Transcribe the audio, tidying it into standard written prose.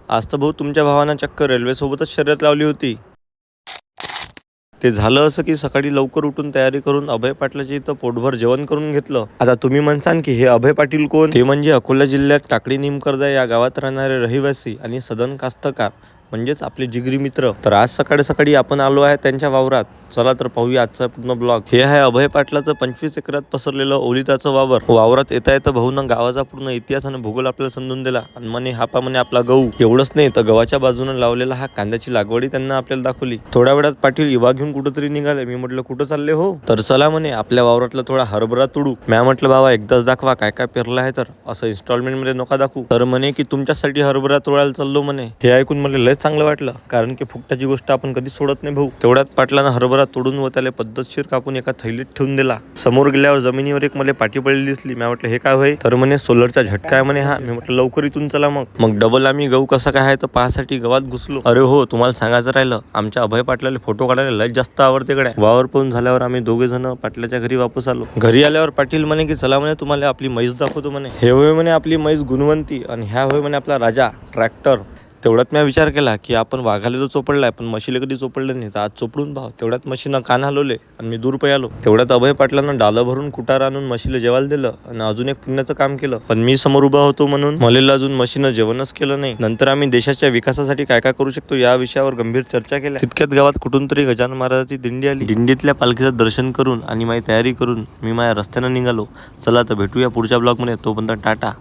आज तर भाऊ तुमच्या भावानं चक्क रेल्वेसोबतच शर्यत लावली होती. ते झालं असं की सकाळी लवकर उठून तयारी करून अभय पाटलाच्या इथं पोटभर जेवण करून घेतलं. आता तुम्ही म्हणसान की हे अभय पाटील कोण? ते म्हणजे अकोला जिल्ह्यात टाकळी निमकर्दा या गावात राहणारे रहिवासी आणि सदन कास्तकार, म्हणजेच आपले जिगरी मित्र. तर आज सकाळी सकाळी आपण आलो आहे त्यांच्या वावरात. चला तर पाहूया आजचा पूर्ण ब्लॉग. हे आहे अभय पाटलाचं 25 एकरात पसरलेलं ओलिताचं वावर. वावरात येता येता भाऊनं गावाचा पूर्ण इतिहास आणि भूगोल आपल्याला समजून दिला. आणि म्हणे हा पा म्हणे आपला गहू. एवढंच नाही तर गव्हाच्या बाजूने लावलेला हा कांद्याची लागवडी त्यांना आपल्याला दाखवली. थोड्या वेळात पाटील इवा घेऊन कुठंतरी निघाले. मी म्हटलं कुठं चालले हो? तर चला म्हणे आपल्या वावरातला थोडा हरभरा तुडू. म्या म्हटलं बाबा एकदाच दाखवा काय काय पेरलं आहे, तर असं इन्स्टॉलमेंट मध्ये नका दाखवू. तर म्हणे की तुमच्यासाठी हरभरा तोडायला चाललो म्हणे. हे ऐकून मला लयच चांगलं वाटलं, कारण की फुकटाची गोष्ट आपण कधी सोडत नाही भाऊ. तेवढ्यात पाटलानं हरभरा तोडून व त्याला पद्धतशीर कापून एका थैलीत ठेवून दिला. समोर गेल्यावर जमिनीवर एक मला पाठी पडलेली दिसली. मी म्हटलं हे काय होय? तर म्हणे सोलरचा झटका आहे म्हणे हा. मी म्हटलं लवकर इथून चला. मग डबल आम्ही गहू कसा काय आहे तर पाहण्यासाठी गावात घुसलो. अरे हो, तुम्हाला सांगायचं राहिलं, आमच्या अभय पाटलाला फोटो काढायला लय जास्त आवडते कडे. वावर पाहून झाल्यावर आम्ही दोघे जण पाटलाच्या घरी वापस आलो. घरी आल्यावर पाटील म्हणे की चला म्हणे तुम्हाला आपली म्हैस दाखवतो म्हणे. हे होय म्हणे आपली म्हैस गुणवंती, आणि ह्या होय म्हणे आपला राजा ट्रॅक्टर. तेवढ्यात मी विचार केला की आपण वाघाला जो चोपडलाय पण म्हशीला कधी चोपडलं नाही, तर आज चोपडून भाव. तेवढ्यात म्हशीनं कान हलवले आणि मी दूर आलो. तेवढ्यात अभय पाटलानं डालं भरून कुटार आणून म्हशीला जेवायला दिलं आणि अजून एक पुण्याचं काम केलं. पण मी समोर उभा होतो म्हणून मलेला अजून म्हशीनं जेवणच केलं नाही. नंतर आम्ही देशाच्या विकासासाठी काय काय करू शकतो या विषयावर गंभीर चर्चा केल्या. तितक्यात गावात कुठून तरी गजानन महाराजाची दिंडी आली. दिंडीतल्या पालखीचं दर्शन करून आणि माझी तयारी करून मी माझ्या रस्त्यानं निघालो. चला तर भेटूया पुढच्या ब्लॉग मध्ये. तोपर्यंत टाटा.